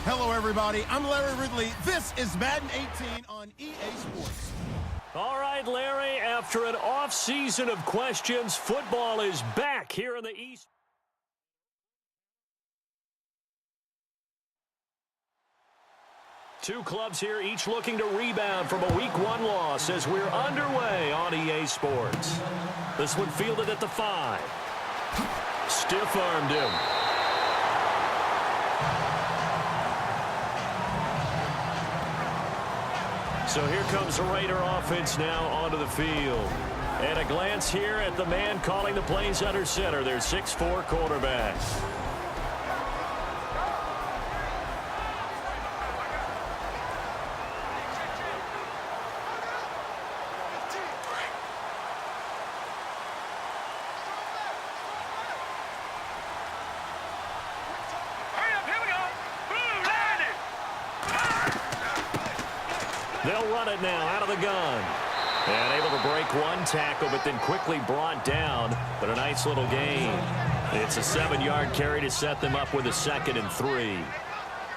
Hello, everybody. I'm Larry Ridley. This is Madden 18 on EA Sports. All right, Larry, after an off-season of questions, football is back here in the East. Two clubs here, each looking to rebound from a Week 1 loss as we're underway on EA Sports. This one fielded at the 5. Stiff-armed him. So here comes the Raider offense now onto the field. And a glance here at the man calling the plays under center, their 6'4" quarterback. They'll run it now out of the gun. And able to break one tackle, but then quickly brought down. But a nice little gain. It's a 7-yard carry to set them up with a 2nd and 3.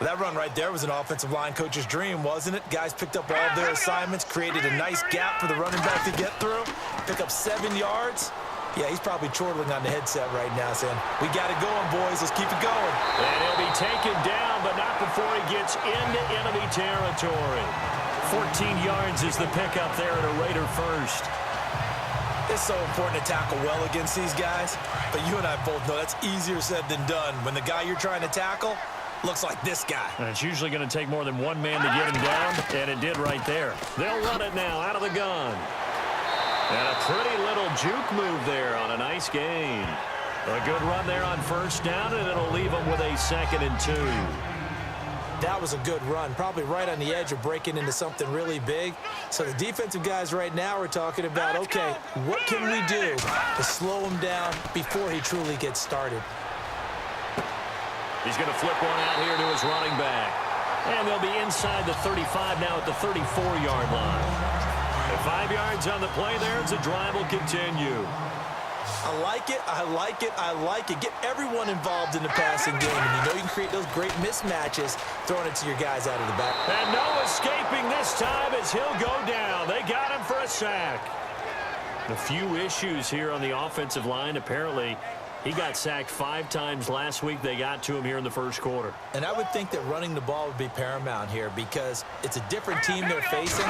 That run right there was an offensive line coach's dream, wasn't it? Guys picked up all of their assignments, created a nice gap for the running back to get through. Pick up 7 yards. Yeah, he's probably chortling on the headset right now saying, we got it going, boys. Let's keep it going. And he'll be taken down, but not before he gets into enemy territory. 14 yards is the pickup there at a Raider first. It's so important to tackle well against these guys, but you and I both know that's easier said than done. When the guy you're trying to tackle looks like this guy. And it's usually going to take more than one man to get him down, and it did right there. They'll run it now out of the gun. And a pretty little juke move there on a nice gain. A good run there on first down, and it'll leave them with a 2nd and 2. That was a good run, probably right on the edge of breaking into something really big. So the defensive guys right now are talking about, okay, what can we do to slow him down before he truly gets started? He's going to flip one out here to his running back. And they'll be inside the 35 now at the 34-yard line. At 5 yards on the play there, as the drive will continue. I like it, I like it, I like it. Get everyone involved in the passing game, and you know you can create those great mismatches throwing it to your guys out of the back. And no escaping this time as he'll go down. They got him for a sack. A few issues here on the offensive line. Apparently, he got sacked 5 times last week. They got to him here in the first quarter. And I would think that running the ball would be paramount here because it's a different team they're facing,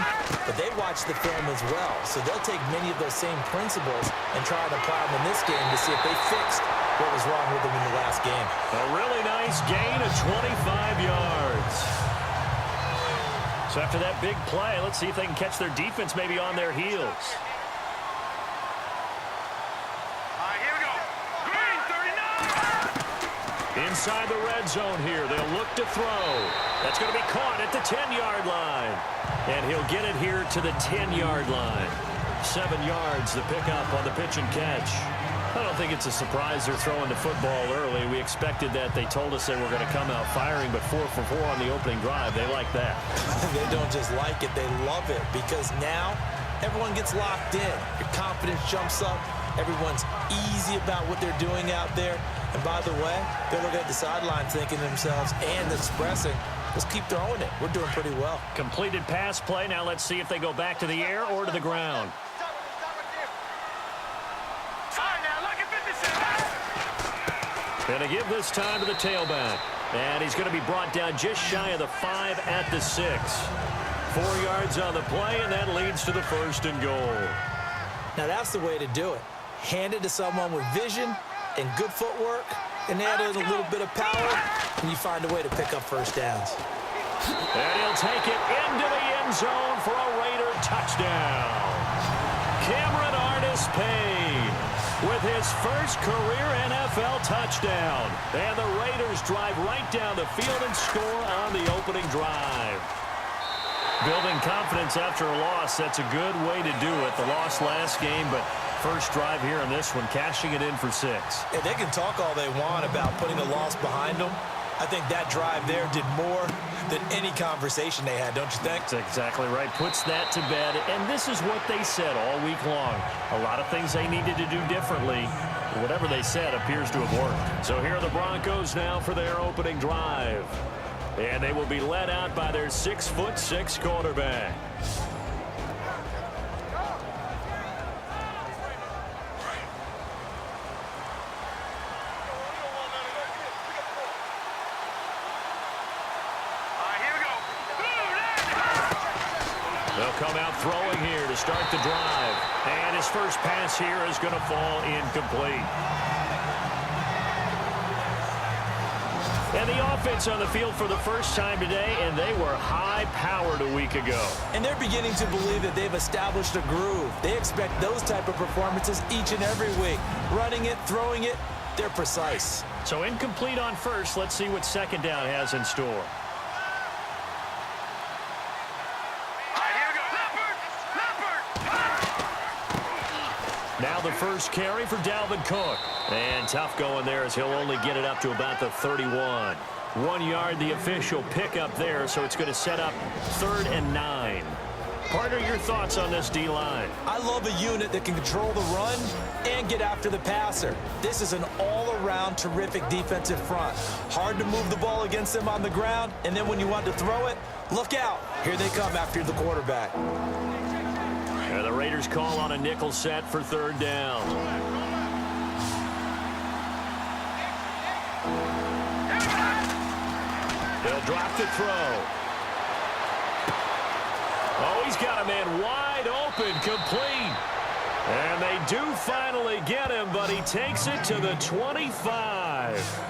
but they watch the film as well. So they'll take many of those same principles and try to apply them in this game to see if they fixed what was wrong with them in the last game. A really nice gain of 25 yards. So after that big play, let's see if they can catch their defense maybe on their heels. Inside the red zone here. They'll look to throw. That's going to be caught at the 10-yard line. And he'll get it here to the 10-yard line. 7 yards, the pickup on the pitch and catch. I don't think it's a surprise they're throwing the football early. We expected that. They told us they were going to come out firing, but 4 for 4 on the opening drive. They like that. They don't just like it. They love it because now everyone gets locked in. Your confidence jumps up. Everyone's easy about what they're doing out there. And by the way, they're looking at the sideline thinking to themselves and expressing, let's keep throwing it. We're doing pretty well. Completed pass play. Now let's see if they go back to the air or to the ground. And to give this time to the tailback. And he's going to be brought down just shy of the 5 at the 6. 4 yards on the play, and that leads to the 1st and goal. Now that's the way to do it. Hand it to someone with vision and good footwork, and add in a little bit of power, and you find a way to pick up first downs. And he'll take it into the end zone for a Raider touchdown. Cameron Artis-Payne with his first career NFL touchdown. And the Raiders drive right down the field and score on the opening drive. Building confidence after a loss, that's a good way to do it. The loss last game, but first drive here in this one, cashing it in for 6. And they can talk all they want about putting a loss behind them. I think that drive there did more than any conversation they had, don't you think? That's exactly right. Puts that to bed. And this is what they said all week long. A lot of things they needed to do differently. Whatever they said appears to have worked. So here are the Broncos now for their opening drive. And they will be led out by their 6'6" quarterback. They'll come out throwing here to start the drive. And his first pass here is going to fall incomplete. And the offense on the field for the first time today, and they were high-powered a week ago. And they're beginning to believe that they've established a groove. They expect those type of performances each and every week. Running it, throwing it, they're precise. So incomplete on first. Let's see what second down has in store. Now the first carry for Dalvin Cook. And tough going there as he'll only get it up to about the 31. 1 yard, the official pickup there, so it's going to set up 3rd and 9. Partner, your thoughts on this D-line? I love a unit that can control the run and get after the passer. This is an all-around terrific defensive front. Hard to move the ball against them on the ground, and then when you want to throw it, look out. Here they come after the quarterback. And the Raiders call on a nickel set for 3rd down. They'll drop the throw. Oh, he's got a man wide open, complete. And they do finally get him, but he takes it to the 25.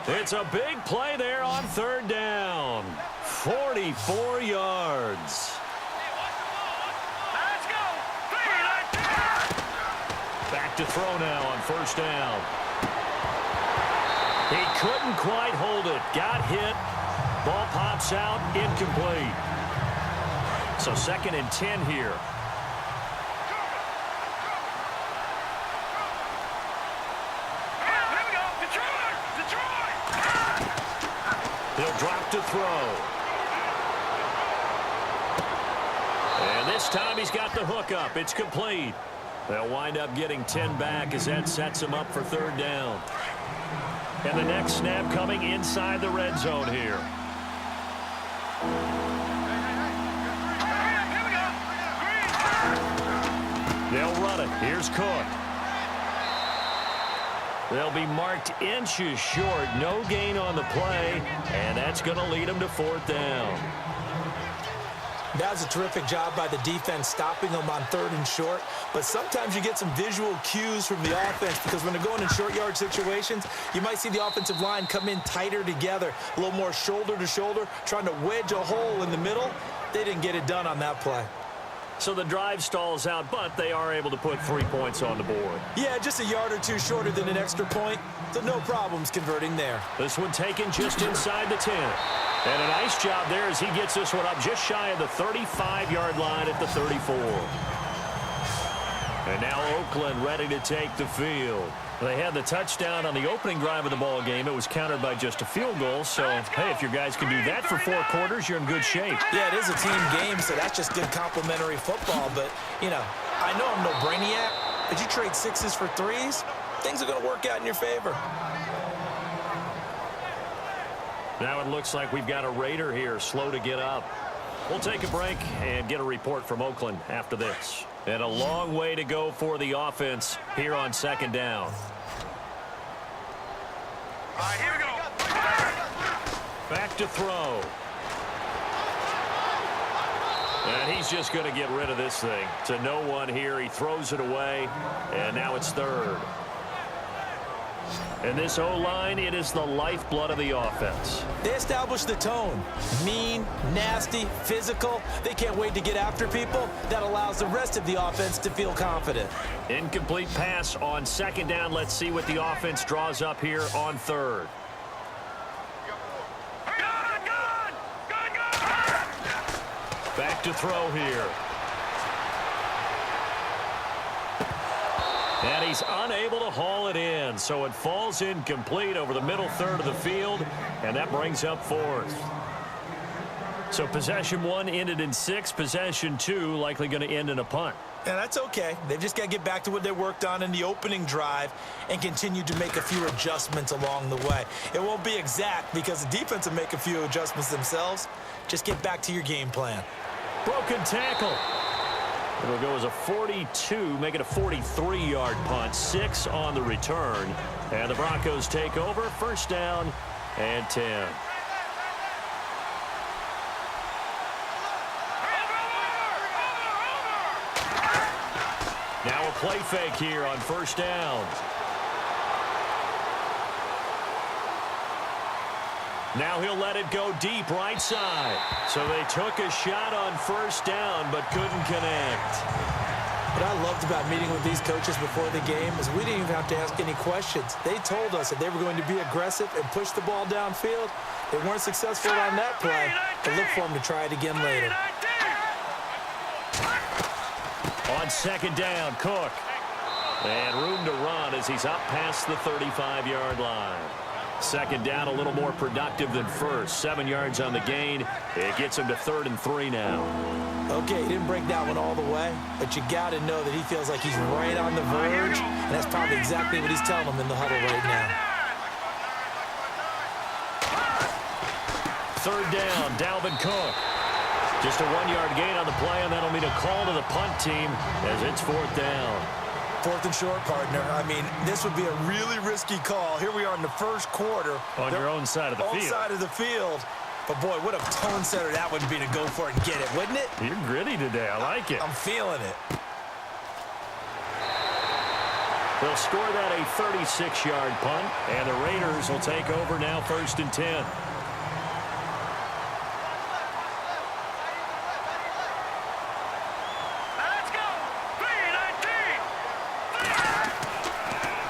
It's a big play there on 3rd down. 44 yards. Back to throw now on 1st down. He couldn't quite hold it. Got hit. Ball pops out. Incomplete. So 2nd and 10 here. He'll drop to throw. And this time he's got the hook up. It's complete. They'll wind up getting 10 back as that sets them up for 3rd down. And the next snap coming inside the red zone here. They'll run it. Here's Cook. They'll be marked inches short. No gain on the play, and that's going to lead them to 4th down. That was a terrific job by the defense stopping them on 3rd and short. But sometimes you get some visual cues from the offense because when they're going in short yard situations, you might see the offensive line come in tighter together, a little more shoulder to shoulder, trying to wedge a hole in the middle. They didn't get it done on that play. So the drive stalls out, but they are able to put 3 points on the board. Yeah, just a yard or two shorter than an extra point, so no problems converting there. This one taken just inside the 10. And a nice job there as he gets this one up just shy of the 35-yard line at the 34. And now Oakland ready to take the field. They had the touchdown on the opening drive of the ball game. It was countered by just a field goal. So, hey, if your guys can do that for 4 quarters, you're in good shape. Yeah, it is a team game, so that's just good complimentary football. But, you know, I know I'm no brainiac, but you trade 6s for 3s, things are going to work out in your favor. Now it looks like we've got a Raider here, slow to get up. We'll take a break and get a report from Oakland after this. And a long way to go for the offense here on 2nd down. All right, here we go. Back to throw. And he's just going to get rid of this thing. To no one here. He throws it away. And now it's 3rd. And this O-line, it is the lifeblood of the offense. They establish the tone. Mean, nasty, physical. They can't wait to get after people. That allows the rest of the offense to feel confident. Incomplete pass on 2nd down. Let's see what the offense draws up here on 3rd. Back to throw here. And he's unable to haul it in, so it falls incomplete over the middle 3rd of the field, and that brings up 4th. So possession 1 ended in 6. Possession 2 likely going to end in a punt. Yeah, that's okay. They've just got to get back to what they worked on in the opening drive and continue to make a few adjustments along the way. It won't be exact because the defense will make a few adjustments themselves. Just get back to your game plan. Broken tackle. It'll go as a 42, make it a 43-yard punt. 6 on the return. And the Broncos take over. First down and 10. Now a play fake here on first down. Now he'll let it go deep right side. So they took a shot on first down but couldn't connect. What I loved about meeting with these coaches before the game is we didn't even have to ask any questions. They told us that they were going to be aggressive and push the ball downfield. They weren't successful on that play, but look for them to try it again later. On second down, Cook. And room to run as he's up past the 35-yard line. Second down, a little more productive than first. 7 yards on the gain. It gets him to 3rd and 3 now. Okay, he didn't break that one all the way, but you got to know that he feels like he's right on the verge, and that's probably exactly what he's telling them in the huddle right now. Third down, Dalvin Cook. Just a 1-yard gain on the play, and that'll mean a call to the punt team as it's 4th down. 4th and short, partner. I mean, this would be a really risky call. Here we are in the first quarter. On your own side of the field. Own side of the field. But, boy, what a tone setter that would be to go for it and get it, wouldn't it? You're gritty today. I like it. I'm feeling it. They'll score that a 36-yard punt, and the Raiders will take over now 1st and 10.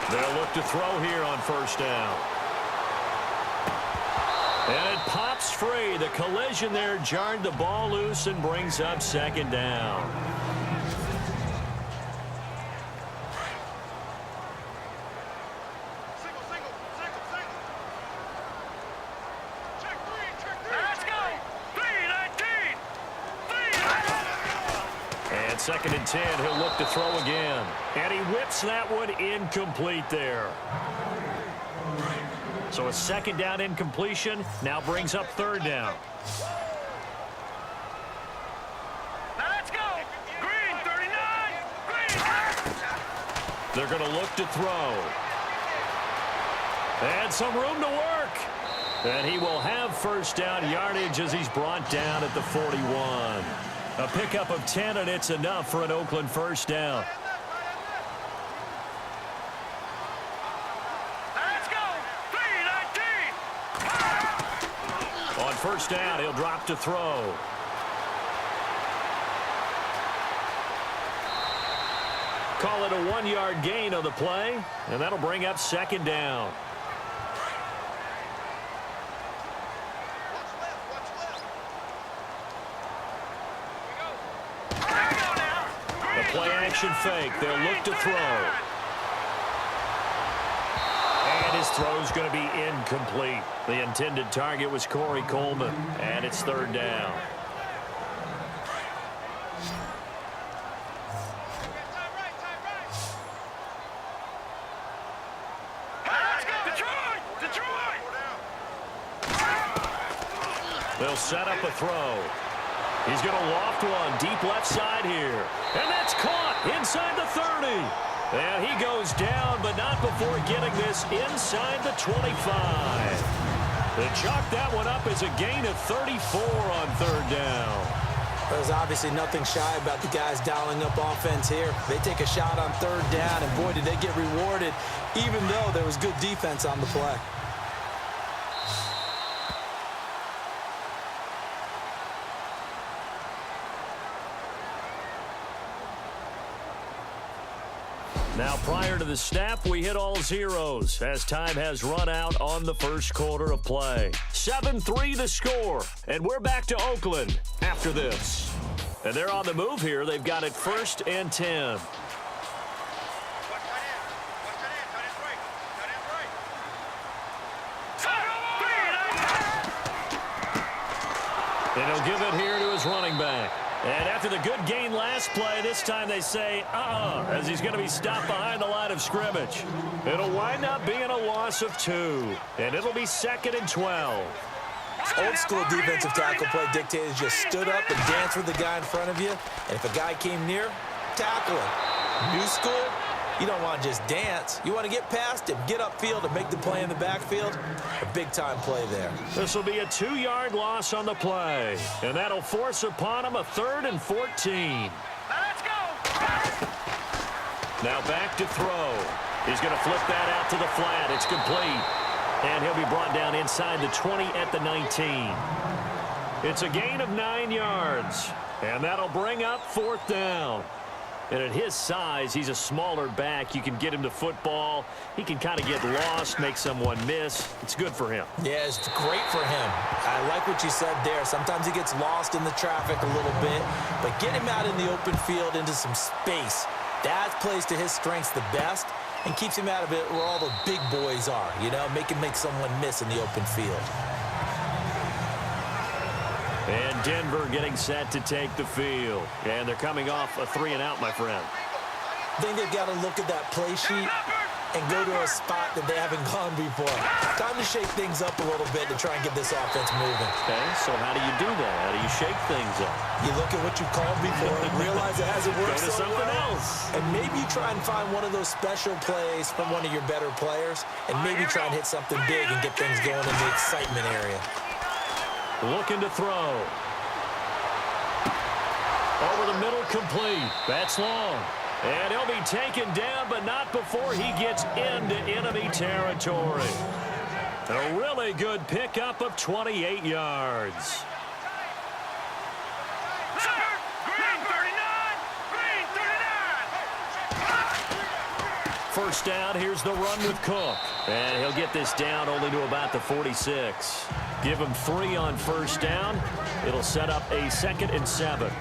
They'll look to throw here on first down. And it pops free. The collision there jarred the ball loose and brings up second down. And 2nd and 10, he'll look to throw again. And he whips that one incomplete there. So a 2nd down incompletion now brings up 3rd down. Let's go. Green, 39. Green. They're going to look to throw. And some room to work. And he will have first down yardage as he's brought down at the 41. A pickup of 10, and it's enough for an Oakland first down. Let's go. 3-19. On first down, he'll drop to throw. Call it a 1-yard gain on the play, and that'll bring up 2nd down. Play action fake. They'll look to throw. And his throw's going to be incomplete. The intended target was Corey Coleman. And it's 3rd down. They'll set up a throw. He's going to loft one deep left side here. And that's caught inside the 30. And he goes down, but not before getting this inside the 25. They chalk that one up as a gain of 34 on 3rd down. There's obviously nothing shy about the guys dialing up offense here. They take a shot on 3rd down, and boy, did they get rewarded, even though there was good defense on the play. Now, prior to the snap, we hit all zeros as time has run out on the first quarter of play. 7-3 the score, and we're back to Oakland after this. And they're on the move here. They've got it 1st and 10. And he'll give it here to his running back. And after the good gain last play, this time they say, as he's going to be stopped behind the line of scrimmage. It'll wind up being a loss of 2. And it'll be 2nd and 12. Old school defensive tackle play dictated just stood up and danced with the guy in front of you. And if a guy came near, tackle him. New school, you don't want to just dance. You want to get past him, get upfield, and make the play in the backfield. A big-time play there. This will be a 2-yard loss on the play. And that'll force upon him a 3rd and 14. Let's go. Now back to throw. He's going to flip that out to the flat. It's complete. And he'll be brought down inside the 20 at the 19. It's a gain of 9 yards. And that'll bring up 4th down. And at his size, he's a smaller back. You can get him to football. He can kind of get lost, make someone miss. It's good for him. Yeah, it's great for him. I like what you said there. Sometimes he gets lost in the traffic a little bit. But get him out in the open field into some space. That plays to his strengths the best and keeps him out of it where all the big boys are, you know, make someone miss in the open field. And Denver getting set to take the field. And they're coming off a 3-and-out, my friend. I think they've got to look at that play sheet and go to a spot that they haven't gone before. Time to shake things up a little bit to try and get this offense moving. Okay, so how do you do that? How do you shake things up? You look at what you called before and realize it hasn't worked Go to something else. And maybe you try and find one of those special plays from one of your better players and maybe try and hit something big and get things going in the excitement area. Looking to throw. Over the middle, complete. That's long. And he'll be taken down, but not before he gets into enemy territory. A really good pickup of 28 yards. Green 39. Green 39. First down, here's the run with Cook. And he'll get this down only to about the 46. Give him 3 on first down. It'll set up a 2nd and 7.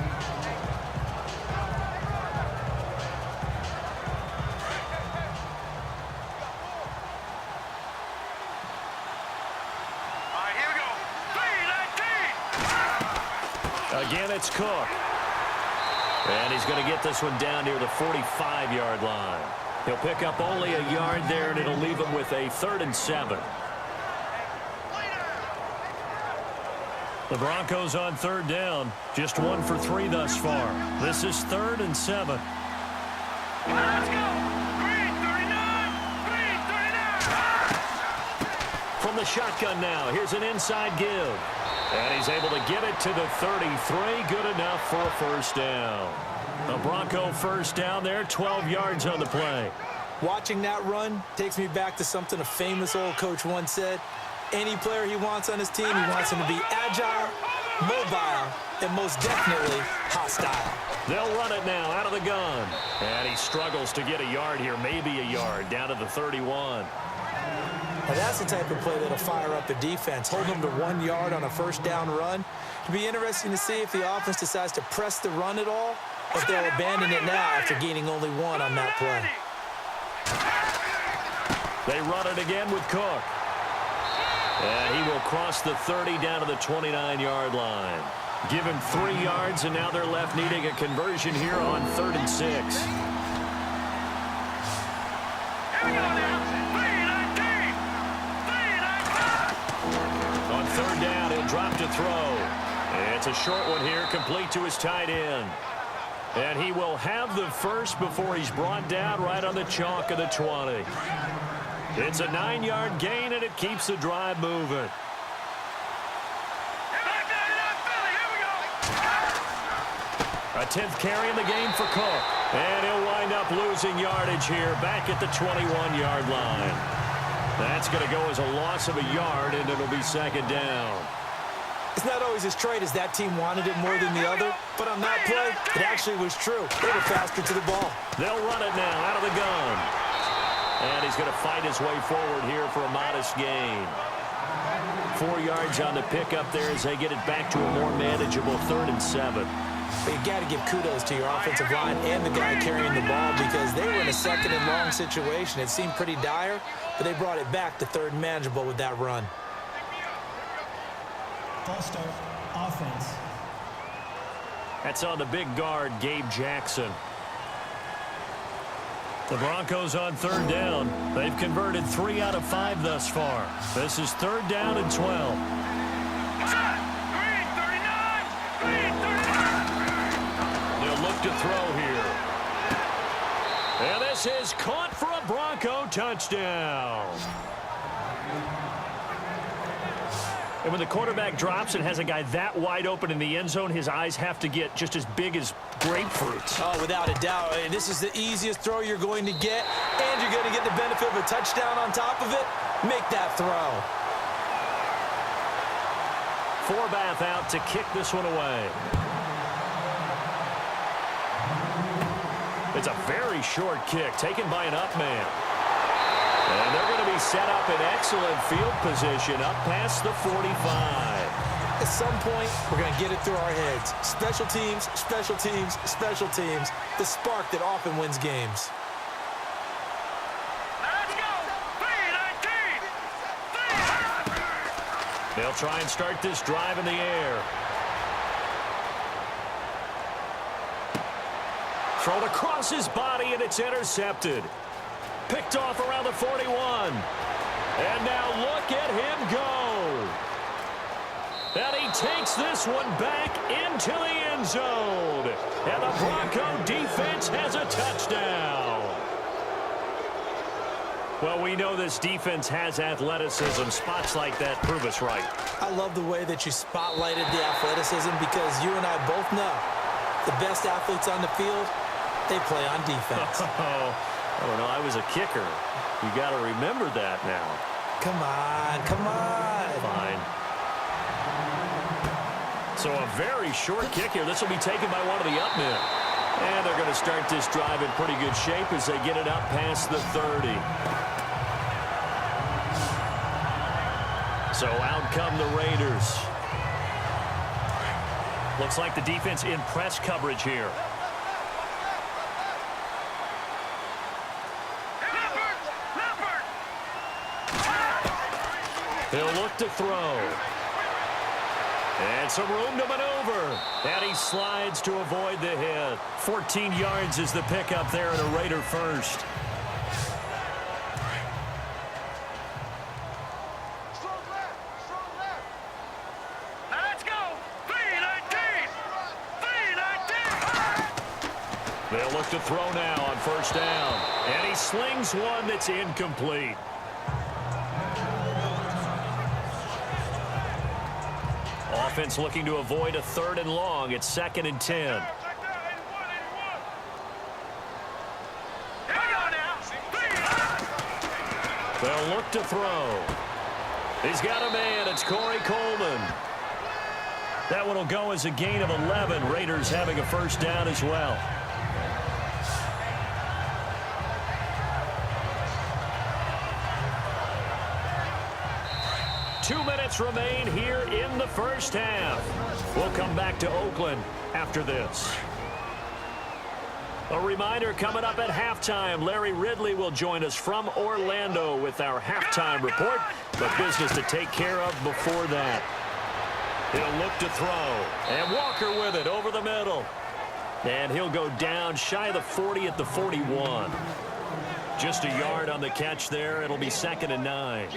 Again, it's Cook. And he's going to get this one down near the 45-yard line. He'll pick up only a yard there, and it'll leave him with a 3rd and 7. The Broncos on 3rd down. Just 1 for 3 thus far. This is 3rd and 7. Let's go. Green 39. Green 39. From the shotgun now, here's an inside give. And he's able to get it to the 33. Good enough for a first down. A Bronco first down there, 12 yards on the play. Watching that run takes me back to something a famous old coach once said. Any player he wants on his team, he wants him to be agile, mobile, and most definitely hostile. They'll run it now out of the gun. And he struggles to get a yard here, maybe a yard, down to the 31. Now that's the type of play that'll fire up the defense. Hold them to 1 yard on a first down run. It'll be interesting to see if the offense decides to press the run at all, or if they'll abandon it now after gaining only 1 on that play. They run it again with Cook. And he will cross the 30 down to the 29-yard line. Give him 3 yards, and now they're left needing a conversion here on 3rd and 6. Here we go now. 3-19. 3-19. On 3rd down, he'll drop to throw. It's a short one here, complete to his tight end. And he will have the first before he's brought down right on the chalk of the 20. It's a 9-yard gain, and it keeps the drive moving. A 10th carry in the game for Cook. And he'll wind up losing yardage here back at the 21-yard line. That's going to go as a loss of a yard, and it'll be 2nd down. It's not always as straight as that team wanted it more than the other, but on that play, it actually was true. They were faster to the ball. They'll run it now out of the gun. And he's going to fight his way forward here for a modest gain. 4 yards on the pickup there as they get it back to a more manageable 3rd and 7. But you got to give kudos to your offensive line and the guy carrying the ball because they were in a 2nd and long situation. It seemed pretty dire, but they brought it back to 3rd and manageable with that run. False start, offense. That's on the big guard, Gabe Jackson. The Broncos on third down. They've converted 3 out of 5 thus far. This is third down and 12. Green 39. Green 39. They'll look to throw here. And this is caught for a Bronco touchdown. And when the quarterback drops and has a guy that wide open in the end zone, his eyes have to get just as big as grapefruits. Oh, without a doubt. This is the easiest throw you're going to get, and you're going to get the benefit of a touchdown on top of it. Make that throw. Forbath out to kick this one away. It's a very short kick taken by an up man. And they're going to be set up in excellent field position up past the 45. At some point, we're going to get it through our heads. Special teams, special teams, special teams. The spark that often wins games. Let's go. 3-19. They'll try and start this drive in the air. Thrown across his body, and it's intercepted. Picked off around the 41. And now look at him go. And he takes this one back into the end zone. And the Bronco defense has a touchdown. Well, we know this defense has athleticism. Spots like that prove us right. I love the way that you spotlighted the athleticism because you and I both know the best athletes on the field, they play on defense. I don't know. I was a kicker. You got to remember that now. Come on, come on. Fine. So a very short kick here. This will be taken by one of the up men. And they're going to start this drive in pretty good shape as they get it up past the 30. So out come the Raiders. Looks like the defense in press coverage here. He'll look to throw. And some room to maneuver. And he slides to avoid the hit. 14 yards is the pickup there and a Raider first. Let's go. 3-19. 3-19. They'll look to throw now on first down. And he slings one that's incomplete. Offense looking to avoid a 3rd and long. It's 2nd and 10. They'll look to throw. He's got a man. It's Corey Coleman. That one will go as a gain of 11. Raiders having a first down as well. Two minutes remain here in the first half. We'll come back to Oakland after this. A reminder coming up at halftime. Larry Ridley will join us from Orlando with our halftime report. But business to take care of before that. He'll look to throw. And Walker with it over the middle. And he'll go down shy of the 40 at the 41. Just a yard on the catch there. It'll be 2nd and 9.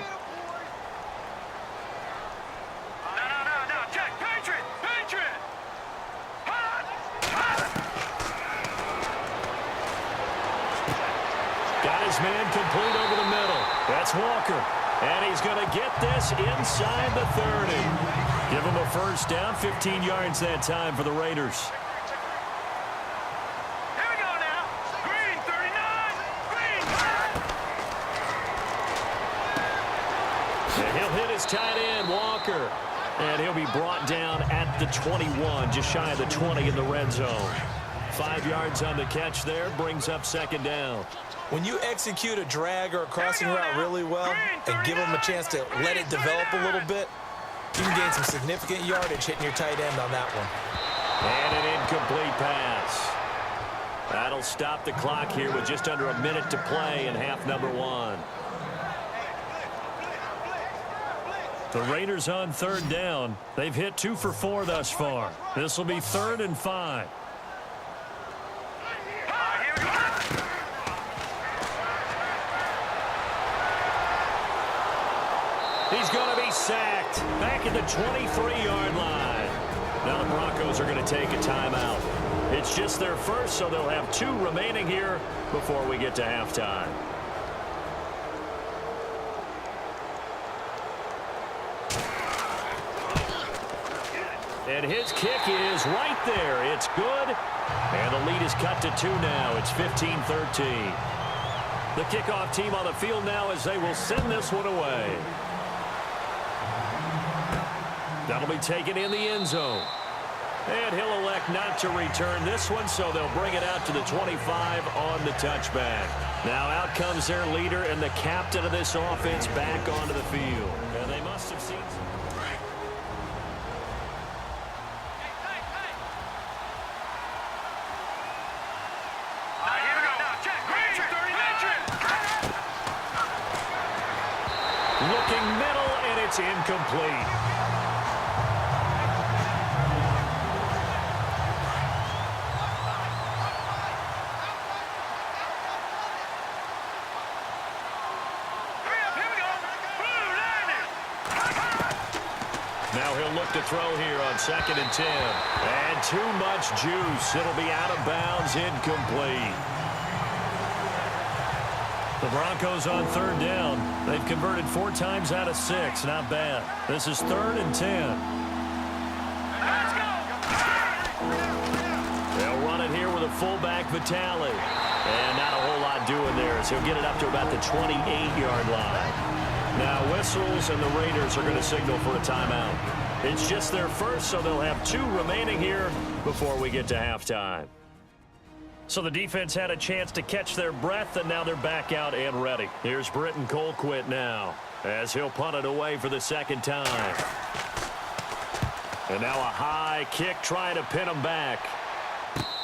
Got his man complete over the middle. That's Walker. And he's going to get this inside the 30. Give him a first down. 15 yards that time for the Raiders. Here we go now. Green 39. Green. And he'll hit his tight end, Walker. And he'll be brought down at the 21, just shy of the 20 in the red zone. 5 yards on the catch there, brings up 2nd down. When you execute a drag or a crossing route really well and give them a chance to let it develop a little bit, you can gain some significant yardage hitting your tight end on that one. And an incomplete pass. That'll stop the clock here with just under a minute to play in half number 1. The Raiders on third down. They've hit 2 for 4 thus far. This will be 3rd and 5. He's going to be sacked back at the 23-yard line. Now the Broncos are going to take a timeout. It's just their first, so they'll have 2 remaining here before we get to halftime. And his kick is right there. It's good. And the lead is cut to 2 now. It's 15-13. The kickoff team on the field now as they will send this one away. That'll be taken in the end zone. And he'll elect not to return this one, so they'll bring it out to the 25 on the touchback. Now out comes their leader and the captain of this offense back onto the field. And they must have seen some... Looking middle, and it's incomplete. Now he'll look to throw here on 2nd and 10. And too much juice. It'll be out of bounds, incomplete. The Broncos on third down. They've converted 4 times out of 6. Not bad. This is 3rd and 10. They'll run it here with a fullback, Vitale. And not a whole lot doing there as he'll get it up to about the 28-yard line. Now whistles and the Raiders are going to signal for a timeout. It's just their first, so they'll have 2 remaining here before we get to halftime. So the defense had a chance to catch their breath, and now they're back out and ready. Here's Britton Colquitt now as he'll punt it away for the 2nd time. And now a high kick trying to pin him back.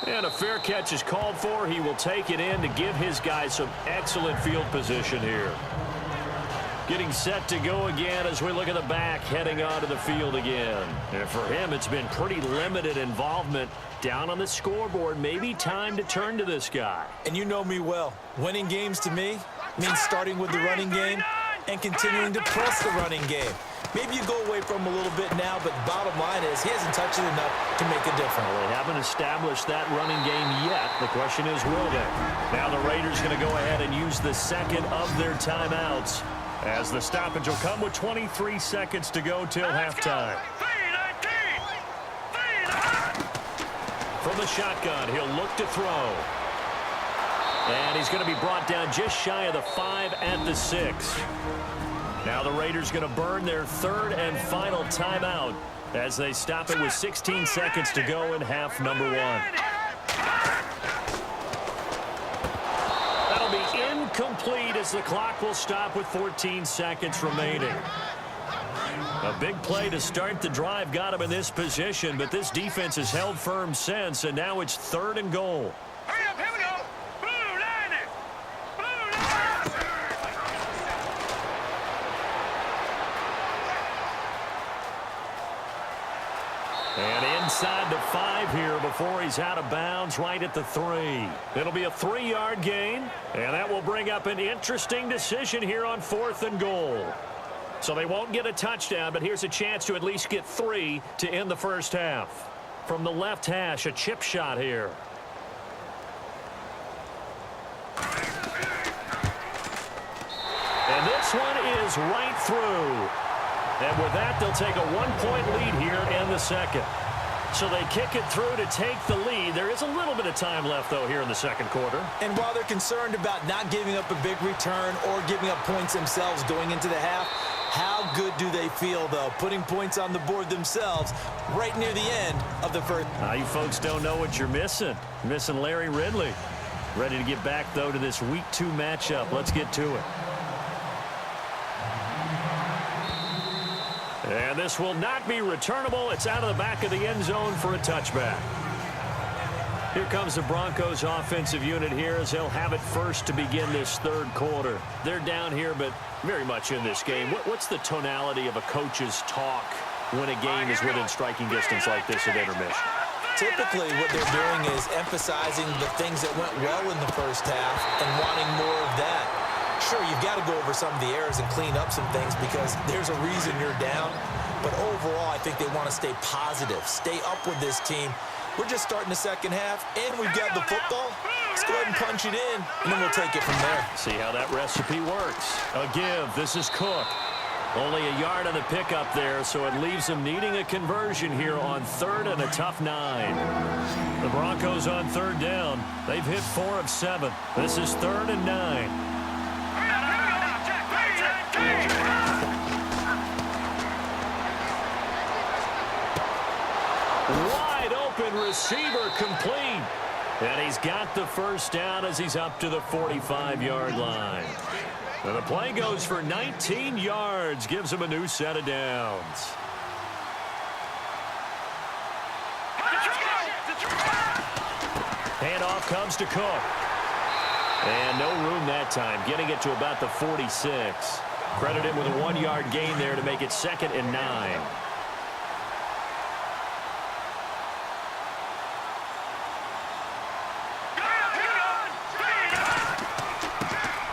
And a fair catch is called for. He will take it in to give his guys some excellent field position here. Getting set to go again as we look at the back heading onto the field again. And for him, it's been pretty limited involvement down on the scoreboard. Maybe time to turn to this guy. And you know me well. Winning games to me means starting with the running game and continuing to press the running game. Maybe you go away from him a little bit now, but the bottom line is he hasn't touched it enough to make a difference. Well, they haven't established that running game yet. The question is, will they? Now the Raiders going to go ahead and use the 2nd of their timeouts, as the stoppage will come with 23 seconds to go till halftime. From the shotgun, he'll look to throw. And he's going to be brought down just shy of the 5 at the 6. Now the Raiders going to burn their 3rd and final timeout as they stop it with 16 seconds to go in half number 1. Incomplete as the clock will stop with 14 seconds remaining. A big play to start the drive got him in this position, but this defense has held firm since, and now it's 3rd and goal. Hurry up, here we go. Blue line it. Blue line. And inside the 5 here before he's out of bounds right at the 3. It'll be a 3-yard gain, and that will bring up an interesting decision here on 4th and goal. So they won't get a touchdown, but here's a chance to at least get 3 to end the first half. From the left hash, a chip shot here. And this one is right through. And with that, they'll take a 1-point lead here in the 2nd. So they kick it through to take the lead. There is a little bit of time left, though, here in the 2nd quarter. And while they're concerned about not giving up a big return or giving up points themselves going into the half, how good do they feel, though, putting points on the board themselves right near the end of the first? You folks don't know what you're missing. You're missing Larry Ridley. Ready to get back, though, to this Week 2 matchup. Let's get to it. And this will not be returnable. It's out of the back of the end zone for a touchback. Here comes the Broncos offensive unit here as they'll have it first to begin this third quarter. They're down here, but very much in this game. What's the tonality of a coach's talk when a game is within striking distance like this at intermission? Typically, what they're doing is emphasizing the things that went well in the first half and wanting more of that. Sure, you've got to go over some of the errors and clean up some things because there's a reason you're down. But overall, I think they want to stay positive, stay up with this team. We're just starting the second half, and we've got the football. Let's go ahead and punch it in, and then we'll take it from there. See how that recipe works. A give. This is Cook. Only a yard on the pickup there, so it leaves them needing a conversion here on third and a tough 9. The Broncos on third down. They've hit 4 of 7. This is 3rd and 9. Wide open receiver complete. And he's got the first down as he's up to the 45-yard line. And the play goes for 19 yards, gives him a new set of downs. Handoff comes to Cook. And no room that time, getting it to about the 46. Credit him with a 1-yard gain there to make it 2nd and 9.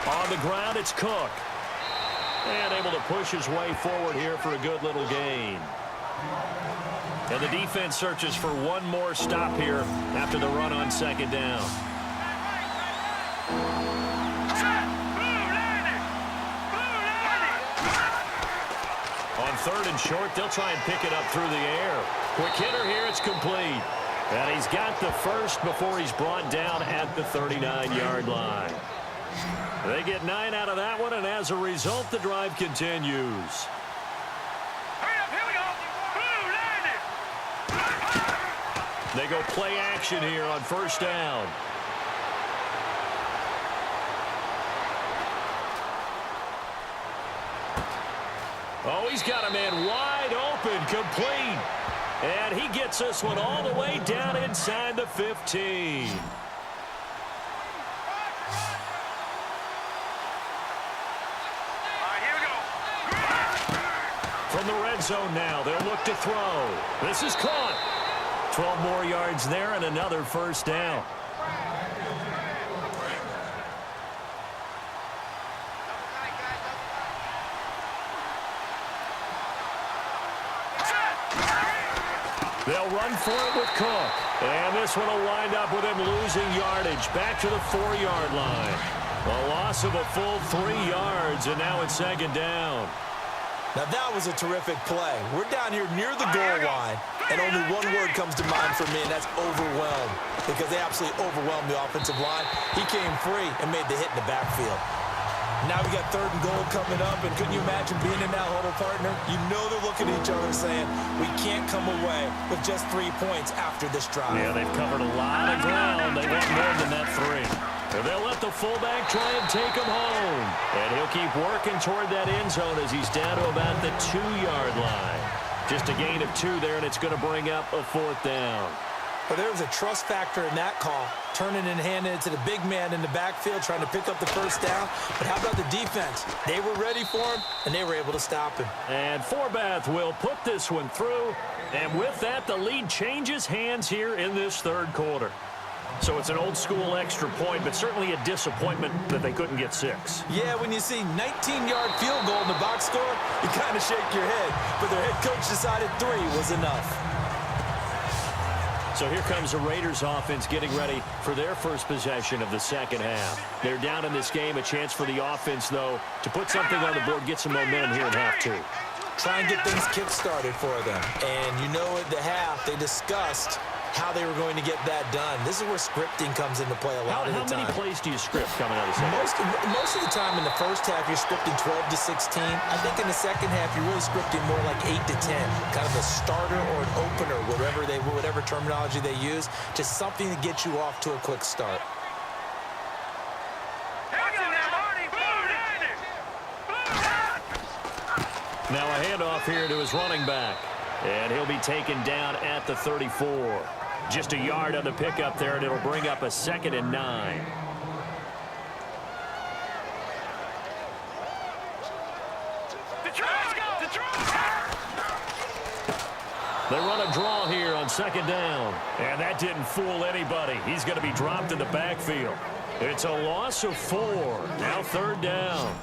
On the ground, it's Cook. And able to push his way forward here for a good little gain. And the defense searches for one more stop here after the run on 2nd down. On 3rd and short, they'll try and pick it up through the air. Quick hitter here, it's complete. And he's got the first before he's brought down at the 39-yard line. They get 9 out of that one, and as a result, the drive continues. They go play action here on 1st down. Oh, he's got a man wide open, complete. And he gets this one all the way down inside the 15. From the red zone now, they'll look to throw. This is caught. 12 more yards there and another 1st down. They'll run for it with Cook. And this one will wind up with him losing yardage back to the 4-yard line. A loss of a full 3 yards, and now it's 2nd down. Now that was a terrific play. We're down here near the goal line, and only one word comes to mind for me, and that's overwhelmed, because they absolutely overwhelmed the offensive line. He came free and made the hit in the backfield. Now we got 3rd and goal coming up, and couldn't you imagine being in that huddle, partner? You know they're looking at each other saying, we can't come away with just 3 points after this drive. Yeah, they've covered a lot of ground. They want more than that 3. And they'll let the fullback try and take him home. And he'll keep working toward that end zone as he's down to about the 2-yard line. Just a gain of 2 there, and it's going to bring up a 4th down. Well, there was a trust factor in that call, turning and handing it to the big man in the backfield, trying to pick up the 1st down. But how about the defense? They were ready for him, and they were able to stop him. And Forbath will put this one through. And with that, the lead changes hands here in this 3rd quarter. So it's an old-school extra point, but certainly a disappointment that they couldn't get 6. Yeah, when you see 19-yard field goal in the box score, you kind of shake your head. But their head coach decided 3 was enough. So here comes the Raiders offense getting ready for their first possession of the 2nd half. They're down in this game. A chance for the offense, though, to put something on the board, get some momentum here in half 2. Try and get things kick-started for them. And you know at the half, they discussed how they were going to get that done. This is where scripting comes into play a lot of the time. How many plays do you script coming out of the second? Most of the time in the first half, you're scripting 12 to 16. I think in the second half, you're really scripting more like 8 to 10. Kind of a starter or an opener, whatever terminology they use, just something to get you off to a quick start. Now a handoff here to his running back. And he'll be taken down at the 34. Just a yard on the pickup there, and it'll bring up a 2nd and 9. They run a draw here on 2nd down. And that didn't fool anybody. He's going to be dropped in the backfield. It's a loss of 4. Now 3rd down.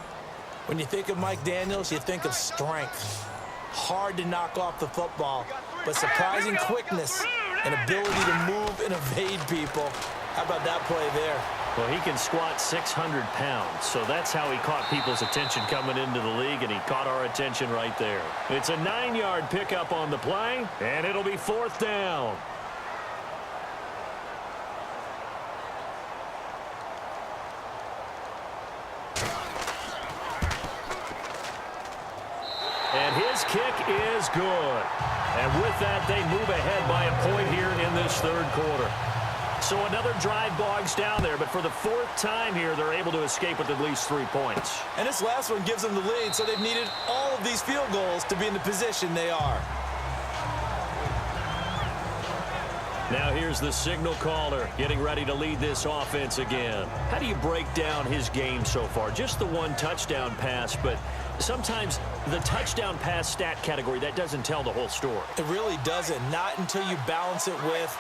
When you think of Mike Daniels, you think of strength. Hard to knock off the football, but surprising quickness and ability to move and evade people. How about that play there? Well, he can squat 600 pounds, so that's how he caught people's attention coming into the league, and he caught our attention right there. It's a 9-yard pickup on the play, and it'll be 4th down. And his kick is good. And with that, they move ahead by a point here in this 3rd quarter. So another drive bogs down there, but for the 4th time here, they're able to escape with at least 3 points. And this last one gives them the lead, so they've needed all of these field goals to be in the position they are. Now here's the signal caller getting ready to lead this offense again. How do you break down his game so far? Just the 1 touchdown pass, but sometimes the touchdown pass stat category, that doesn't tell the whole story. It really doesn't, not until you balance it with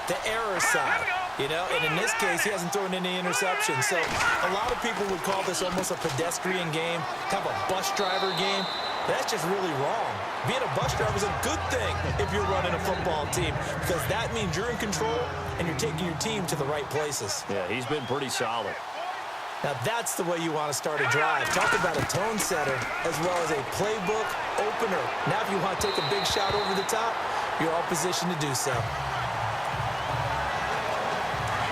the error side, you know, and in this case, he hasn't thrown any interceptions. So a lot of people would call this almost a pedestrian game, kind of a bus driver game. That's just really wrong. Being a bus driver is a good thing if you're running a football team, because that means you're in control and you're taking your team to the right places. Yeah, he's been pretty solid. Now that's the way you want to start a drive. Talk about a tone setter as well as a playbook opener. Now if you want to take a big shot over the top, you're all positioned to do so.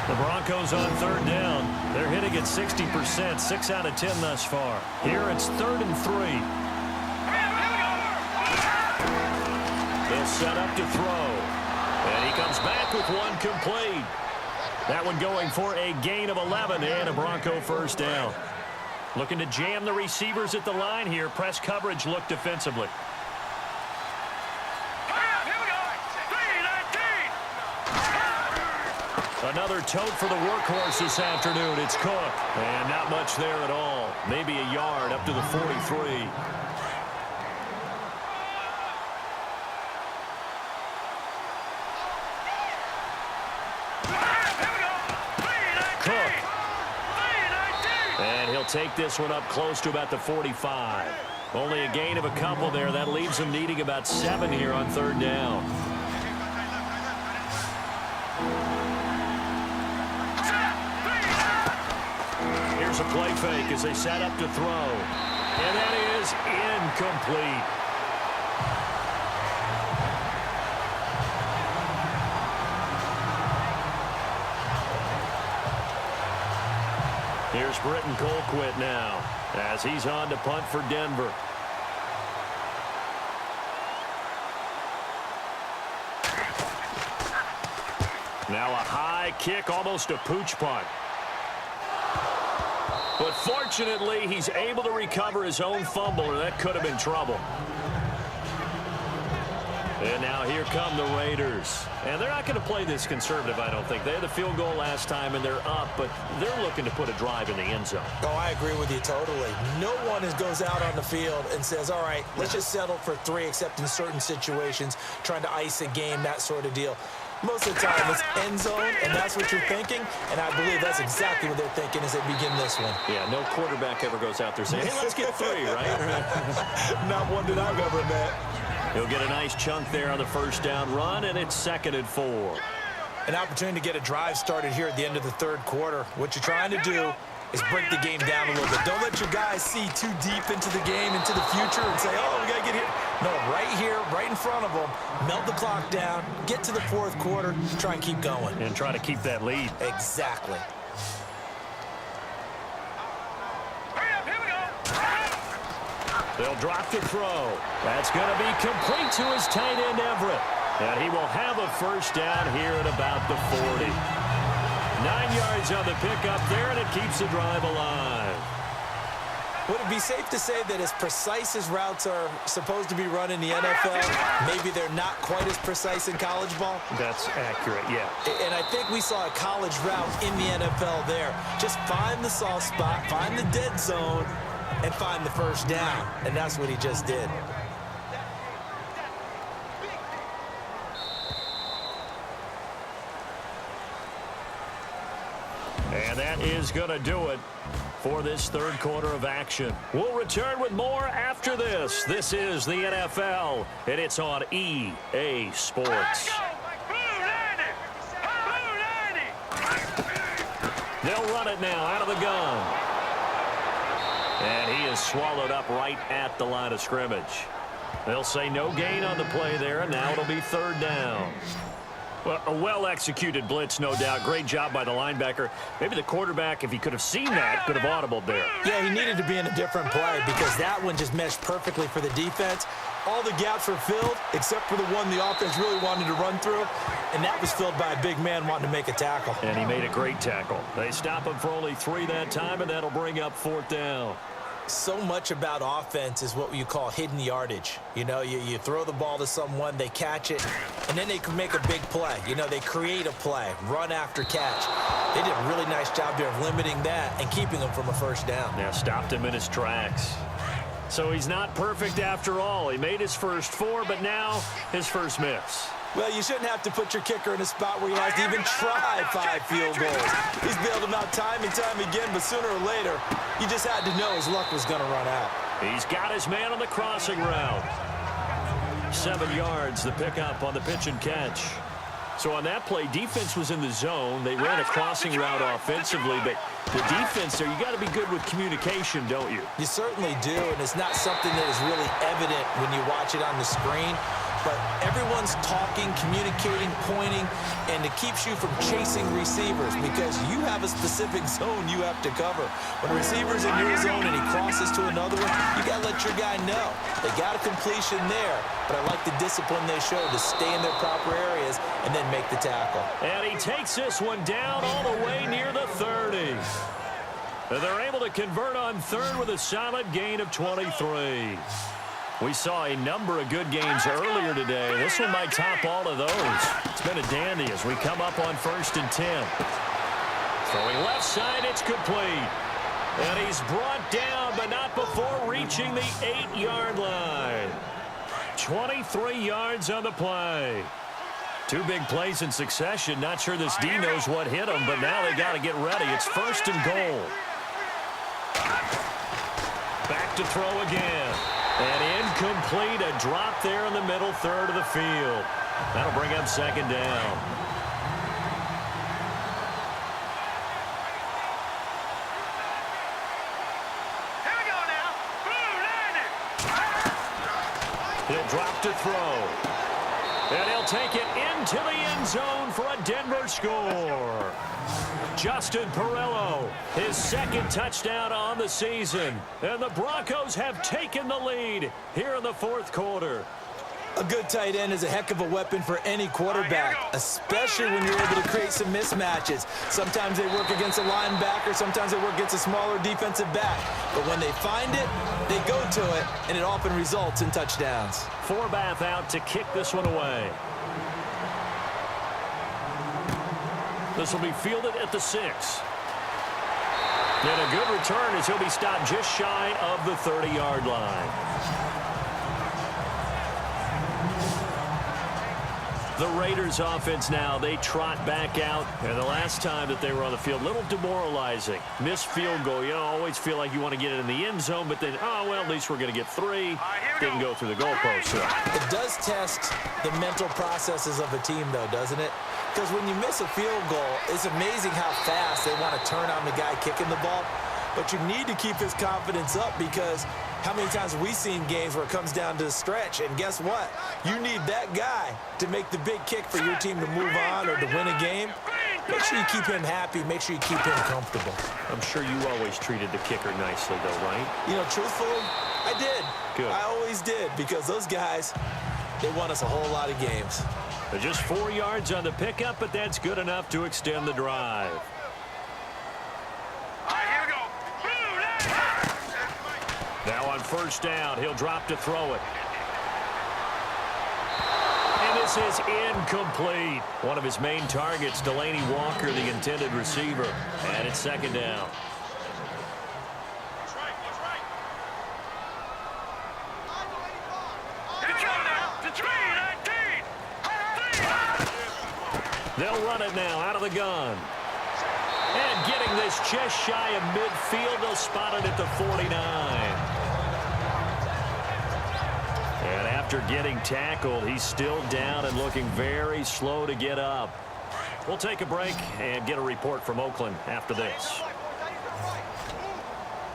The Broncos on 3rd down. They're hitting at 60%, 6 out of 10 thus far. Here it's 3rd and 3. They'll set up to throw. And he comes back with 1 complete. That one going for a gain of 11 and a Bronco 1st down. Looking to jam the receivers at the line here. Press coverage look defensively. Another tote for the workhorse this afternoon. It's Cook. And not much there at all. Maybe a yard up to the 43. Cook. And he'll take this one up close to about the 45. Only a gain of a couple there. That leaves him needing about 7 here on 3rd down. Here's a play fake as they set up to throw. And that is incomplete. Here's Britton Colquitt now as he's on to punt for Denver. Now a high kick, almost a pooch punt. But fortunately, he's able to recover his own fumble, or that could have been trouble. And now here come the Raiders. And they're not going to play this conservative, I don't think. They had the field goal last time, and they're up, but they're looking to put a drive in the end zone. Oh, I agree with you totally. No one goes out on the field and says, all right, let's just settle for 3, except in certain situations, trying to ice a game, that sort of deal. Most of the time, it's end zone, and that's what you're thinking, and I believe that's exactly what they're thinking as they begin this one. Yeah, no quarterback ever goes out there saying, hey, let's get 3, right? Not one that I've ever met. He'll get a nice chunk there on the 1st down run, and it's 2nd and 4. An opportunity to get a drive started here at the end of the 3rd quarter. What you're trying to do is break the game down a little bit. Don't let your guys see too deep into the game, into the future, and say, oh, we got to get here. No, right here, right in front of them, melt the clock down, get to the 4th quarter, try and keep going. And try to keep that lead. Exactly. They'll drop the throw. That's going to be complete to his tight end, Everett. And he will have a 1st down here at about the 40. 9 yards on the pickup there, and it keeps the drive alive. Would it be safe to say that as precise as routes are supposed to be run in the NFL, maybe they're not quite as precise in college ball? That's accurate, yeah. And I think we saw a college route in the NFL there. Just find the soft spot, find the dead zone, and find the first down. And that's what he just did. And that is going to do it for this third quarter of action. We'll return with more after this. This is the NFL, and it's on EA Sports. They'll run it now out of the gun. And he is swallowed up right at the line of scrimmage. They'll say no gain on the play there, and now it'll be third down. Well, a well-executed blitz, no doubt. Great job by the linebacker. Maybe the quarterback, if he could have seen that, could have audibled there. Yeah, he needed to be in a different play because that one just meshed perfectly for the defense. All the gaps were filled except for the one the offense really wanted to run through, and that was filled by a big man wanting to make a tackle. And he made a great tackle. They stop him for only 3 that time, and that'll bring up fourth down. So much about offense is what you call hidden yardage. You know, you throw the ball to someone, they catch it, and then they can make a big play. You know, they create a play, run after catch. They did a really nice job there of limiting that and keeping him from a first down. Yeah, stopped him in his tracks. So he's not perfect after all. He made his first 4, but now his first miss. Well, you shouldn't have to put your kicker in a spot where he has to even try 5 field goals. He's bailed them out time and time again, but sooner or later, you just had to know his luck was going to run out. He's got his man on the crossing route. 7 yards, the pickup on the pitch and catch. So on that play, defense was in the zone. They ran a crossing route offensively, but the defense there, you got to be good with communication, don't you? You certainly do, and it's not something that is really evident when you watch it on the screen. But everyone's talking, communicating, pointing, and it keeps you from chasing receivers because you have a specific zone you have to cover. When a receiver's in your zone and he crosses to another one, you got to let your guy know. They got a completion there, but I like the discipline they show to stay in their proper areas and then make the tackle. And he takes this one down all the way near the 30. They're able to convert on third with a solid gain of 23. We saw a number of good games earlier today. This one might top all of those. It's been a dandy as we come up on 1st and 10. Throwing left side, it's complete. And he's brought down, but not before reaching the 8-yard line. 23 yards on the play. 2 big plays in succession. Not sure this D knows what hit him, but now they got to get ready. It's 1st and goal. Back to throw again. And incomplete, a drop there in the middle third of the field. That'll bring up 2nd down. Here we go now. He'll drop to throw. And he'll take it into the end zone for a Denver score. Justin Perillo, his 2nd touchdown on the season. And the Broncos have taken the lead here in the 4th quarter. A good tight end is a heck of a weapon for any quarterback, especially when you're able to create some mismatches. Sometimes they work against a linebacker, sometimes they work against a smaller defensive back. But when they find it, they go to it, and it often results in touchdowns. Forbath out to kick this one away. This will be fielded at the 6. And a good return as he'll be stopped just shy of the 30-yard line. The Raiders offense now, they trot back out. And the last time that they were on the field, a little demoralizing. Missed field goal. You always feel like you want to get it in the end zone, but then, oh, well, at least we're going to get 3. Didn't go through the goalpost. It does test the mental processes of a team, though, doesn't it? Because when you miss a field goal, it's amazing how fast they want to turn on the guy kicking the ball. But you need to keep his confidence up because how many times have we seen games where it comes down to the stretch? And guess what? You need that guy to make the big kick for your team to move on or to win a game. Make sure you keep him happy. Make sure you keep him comfortable. I'm sure you always treated the kicker nicely, though, right? You know, truthfully, I did. Good. I always did because those guys, they won us a whole lot of games. They're just 4 yards on the pickup, but that's good enough to extend the drive. first down. He'll drop to throw it. And this is incomplete. One of his main targets, Delaney Walker, the intended receiver. And it's second down. They'll run it now out of the gun. And getting this just shy of midfield, they'll spot it at the 49. And after getting tackled, he's still down and looking very slow to get up. We'll take a break and get a report from Oakland after this.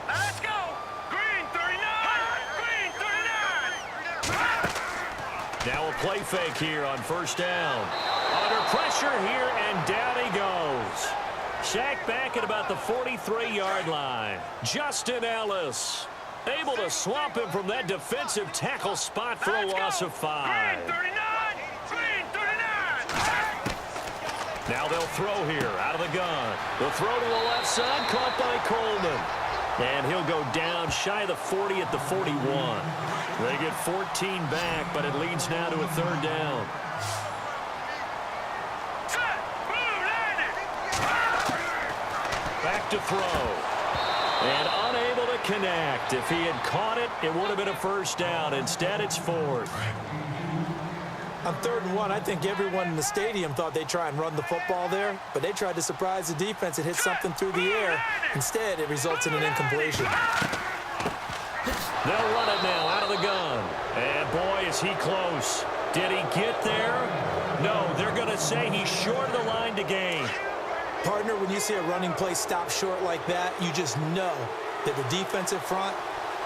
Let's go! Green 39! Green 39! Now a play fake here on first down. Under pressure here, and down he goes. Sacked back at about the 43-yard line. Justin Ellis able to swamp him from that defensive tackle spot for a loss of 5. Green 39! Green 39! Now they'll throw here out of the gun. They'll throw to the left side, caught by Coleman. And he'll go down shy of the 40 at the 41. They get 14 back, but it leads now to a third down. Back to throw. And unable to connect. If he had caught it, it would have been a first down. Instead, it's fourth. On 3rd and 1, I think everyone in the stadium thought they'd try and run the football there, but they tried to surprise the defense and hit something through the air. Instead, it results in an incompletion. They'll run it now out of the gun. And boy, is he close. Did he get there? No, they're going to say he's short of the line to gain. Partner, when you see a running play stop short like that, you just know that the defensive front,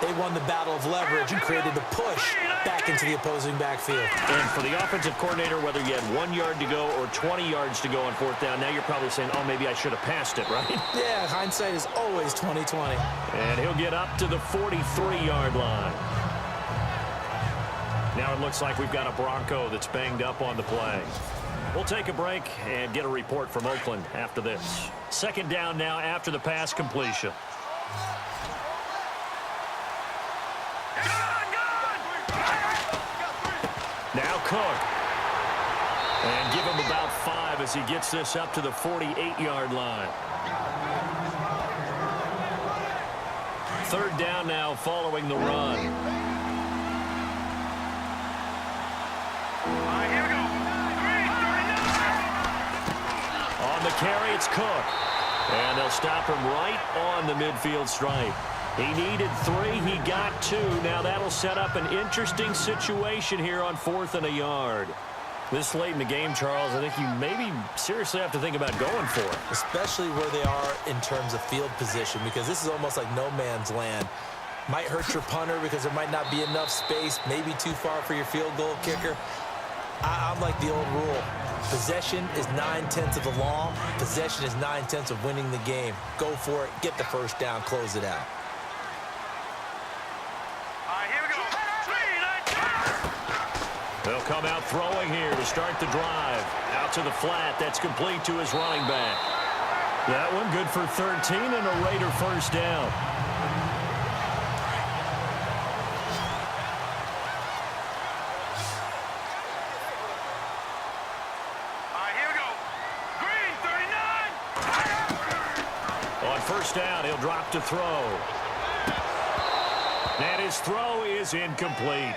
they won the battle of leverage and created the push back into the opposing backfield. And for the offensive coordinator, whether you had 1 yard to go or 20 yards to go on fourth down, now you're probably saying, oh, maybe I should have passed it, right? Yeah, hindsight is always 20/20. And he'll get up to the 43-yard line. Now it looks like we've got a Bronco that's banged up on the play. We'll take a break and get a report from Oakland after this. Second down now after the pass completion. Now Cook. And give him about 5 as he gets this up to the 48-yard line. Third down now following the run. Here we go. Green 39! On the carry, it's Cook. And they'll stop him right on the midfield stripe. He needed 3. He got 2. Now that'll set up an interesting situation here on 4th and a yard. This late in the game, Charles, I think you maybe seriously have to think about going for it. Especially where they are in terms of field position, because this is almost like no man's land. Might hurt your punter because there might not be enough space, maybe too far for your field goal kicker. I'm like the old rule. Possession is 9/10 of the law. Possession is 9/10 of winning the game. Go for it. Get the first down. Close it out. Here we go. They'll come out throwing here to start the drive. Out to the flat. That's complete to his running back. That one good for 13 and a Raider first down. Here we go. Green 39! On first down, he'll drop to throw. And his throw is incomplete.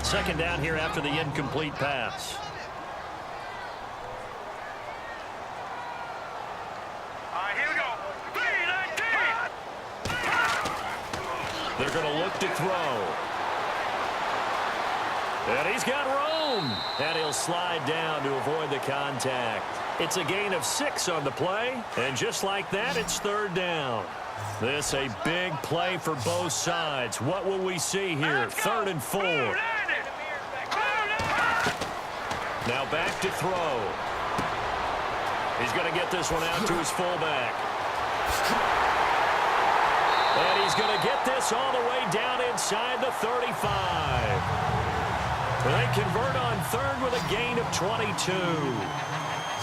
Second down here after the incomplete pass. Here we go. 3-19! They're going to look to throw. And he's got room. And he'll slide down to avoid the contact. It's a gain of 6 on the play. And just like that, it's third down. This a big play for both sides. What will we see here? 3rd and 4. Now back to throw. He's going to get this one out to his fullback. And he's going to get this all the way down inside the 35. They convert on 3rd with a gain of 22.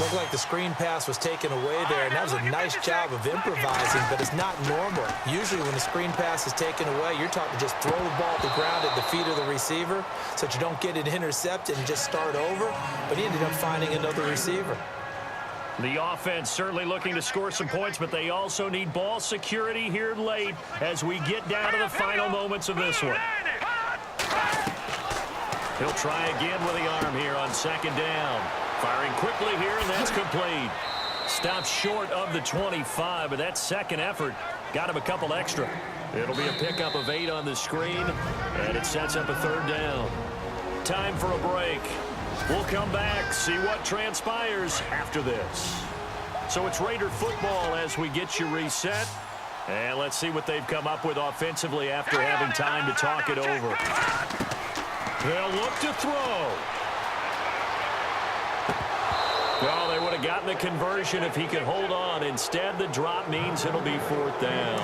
Looked like the screen pass was taken away there, and that was a nice job of improvising, but it's not normal. Usually when the screen pass is taken away, you're taught to just throw the ball at the ground at the feet of the receiver so that you don't get it intercepted and just start over, but he ended up finding another receiver. The offense certainly looking to score some points, but they also need ball security here late as we get down to the final moments of this one. He'll try again with the arm here on second down. Firing quickly here, and that's complete. Stopped short of the 25, but that second effort got him a couple extra. It'll be a pickup of 8 on the screen, and it sets up a third down. Time for a break. We'll come back, see what transpires after this. So it's Raider football as we get you reset. And let's see what they've come up with offensively after having time to talk it over. They'll look to throw. Well, they would have gotten the conversion if he could hold on. Instead, the drop means it'll be fourth down.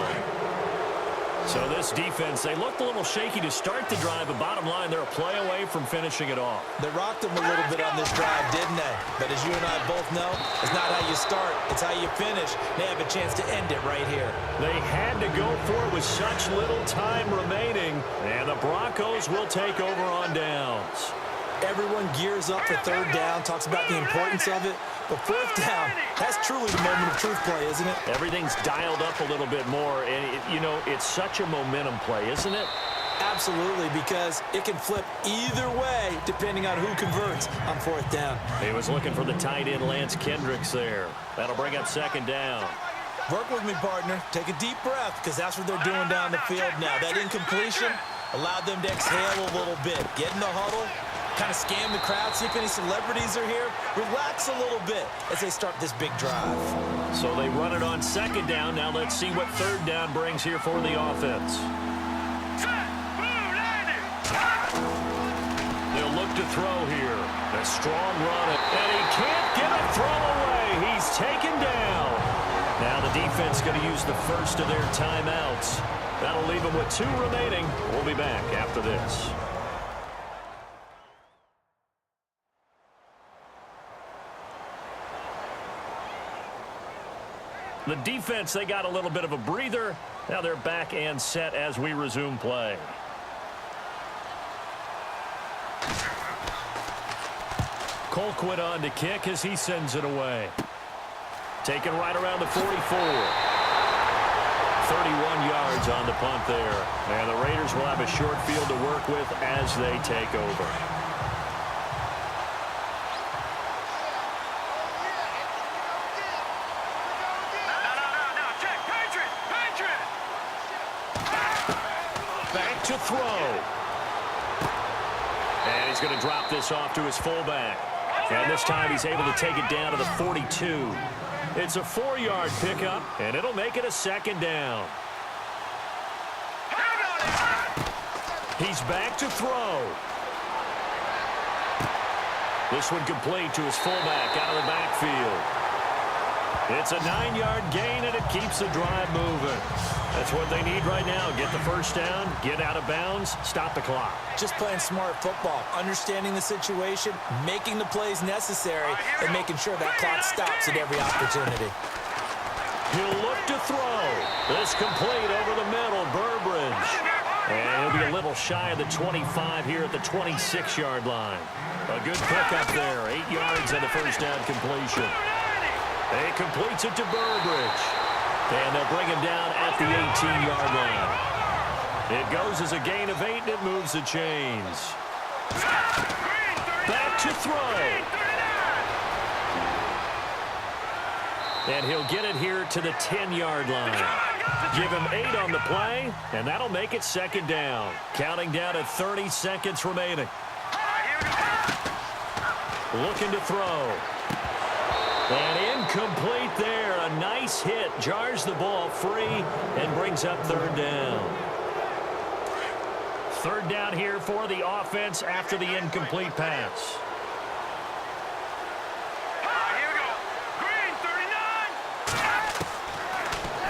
So this defense, they looked a little shaky to start the drive, but bottom line, they're a play away from finishing it off. They rocked them a little bit on this drive, didn't they? But as you and I both know, it's not how you start, it's how you finish. They have a chance to end it right here. They had to go for it with such little time remaining, and the Broncos will take over on downs. Everyone gears up for third down, talks about the importance of it. But fourth down, that's truly the moment of truth play, isn't it? Everything's dialed up a little bit more, and, you know, it's such a momentum play, isn't it? Absolutely, because it can flip either way depending on who converts on fourth down. He was looking for the tight end Lance Kendricks there. That'll bring up second down. Work with me, partner. Take a deep breath, because that's what they're doing down the field now. That incompletion allowed them to exhale a little bit. Get in the huddle. Kind of scan the crowd, see if any celebrities are here. Relax a little bit as they start this big drive. So they run it on second down. Now let's see what third down brings here for the offense. They'll look to throw here. A strong run, and he can't get a throw away. He's taken down. Now the defense going to use the first of their timeouts. That'll leave them with 2 remaining. We'll be back after this. The defense, they got a little bit of a breather. Now they're back and set as we resume play. Colquitt on to kick as he sends it away. Taken right around the 44. 31 yards on the punt there. And the Raiders will have a short field to work with as they take over. Back to throw. And he's going to drop this off to his fullback. And this time he's able to take it down to the 42. It's a 4-yard pickup, and it'll make it a second down. He's back to throw. This one complete to his fullback out of the backfield. It's a 9-yard gain, and it keeps the drive moving. That's what they need right now. Get the first down, get out of bounds, stop the clock. Just playing smart football, understanding the situation, making the plays necessary, and making sure that clock stops at every opportunity. He'll look to throw. This complete over the middle, Burbridge. And he'll be a little shy of the 25 here at the 26-yard line. A good pickup there, 8 yards on the first down completion. He completes it to Burbridge. And they'll bring him down at the 18-yard line. It goes as a gain of 8, and it moves the chains. Back to throw. And he'll get it here to the 10-yard line. Give him 8 on the play, and that'll make it second down. Counting down at 30 seconds remaining. Looking to throw. And incomplete there. A nice hit. Jars the ball free and brings up third down. Third down here for the offense after the incomplete pass.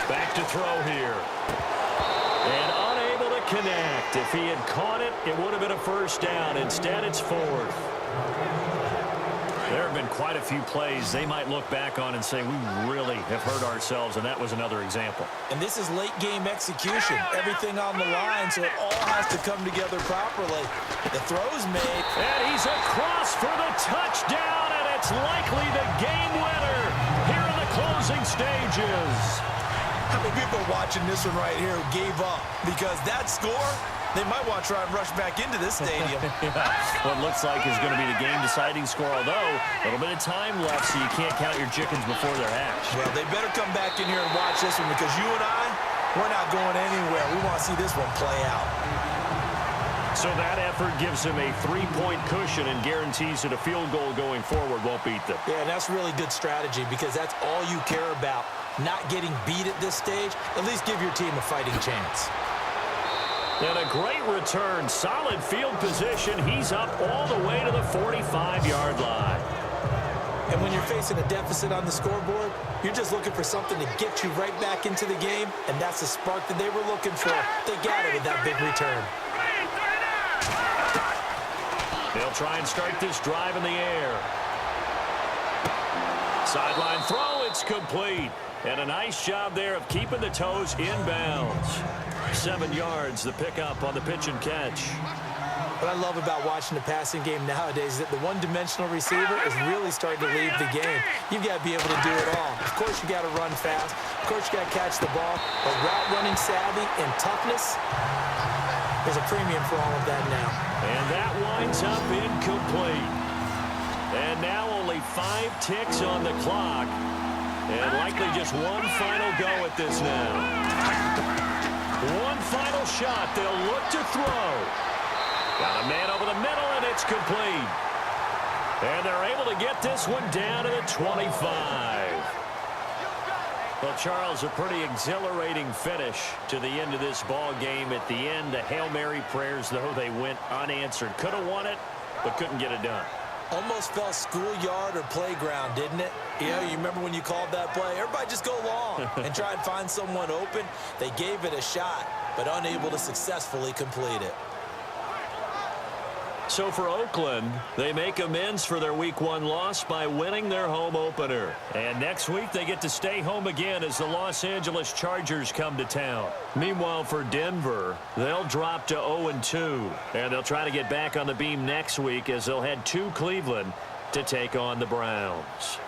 Back to throw here. And unable to connect. If he had caught it, it would have been a first down. Instead, it's fourth. There have been quite a few plays they might look back on and say, we really have hurt ourselves, and that was another example. And this is late-game execution. Everything on the line, so it all has to come together properly. The throw's made. And he's across for the touchdown, and it's likely the game winner here in the closing stages. How many people are watching this one right here who gave up? Because that score, they might want to try and rush back into this stadium. What looks like is going to be the game-deciding score, although a little bit of time left, so you can't count your chickens before they're hatched. Well, they better come back in here and watch this one, because you and I, we're not going anywhere. We want to see this one play out. So that effort gives him a 3-point cushion and guarantees that a field goal going forward won't beat them. Yeah, and that's really good strategy, because that's all you care about. Not getting beat at this stage, at least give your team a fighting chance. And a great return, solid field position. He's up all the way to the 45-yard line. And when you're facing a deficit on the scoreboard, you're just looking for something to get you right back into the game, and that's the spark that they were looking for. They got it with that big return. They'll try and start this drive in the air. Sideline throw, it's complete. And a nice job there of keeping the toes inbounds. 7 yards, the pickup on the pitch and catch. What I love about watching the passing game nowadays is that the one-dimensional receiver is really starting to leave the game. You've got to be able to do it all. Of course, you got to run fast. Of course, you got to catch the ball. But route running savvy and toughness, there's a premium for all of that now. And that winds up incomplete. And now only 5 ticks on the clock. And likely just one final go at this now. One final shot. They'll look to throw. Got a man over the middle, and it's complete. And they're able to get this one down to the 25. Well, Charles, a pretty exhilarating finish to the end of this ball game. At the end, the Hail Mary prayers, though, they went unanswered. Could have won it, but couldn't get it done. Almost felt schoolyard or playground, didn't it? You know, you remember when you called that play? Everybody just go long and try and find someone open. They gave it a shot, but unable to successfully complete it. So for Oakland, they make amends for their Week 1 loss by winning their home opener. And next week, they get to stay home again as the Los Angeles Chargers come to town. Meanwhile, for Denver, they'll drop to 0-2. And they'll try to get back on the beam next week as they'll head to Cleveland to take on the Browns.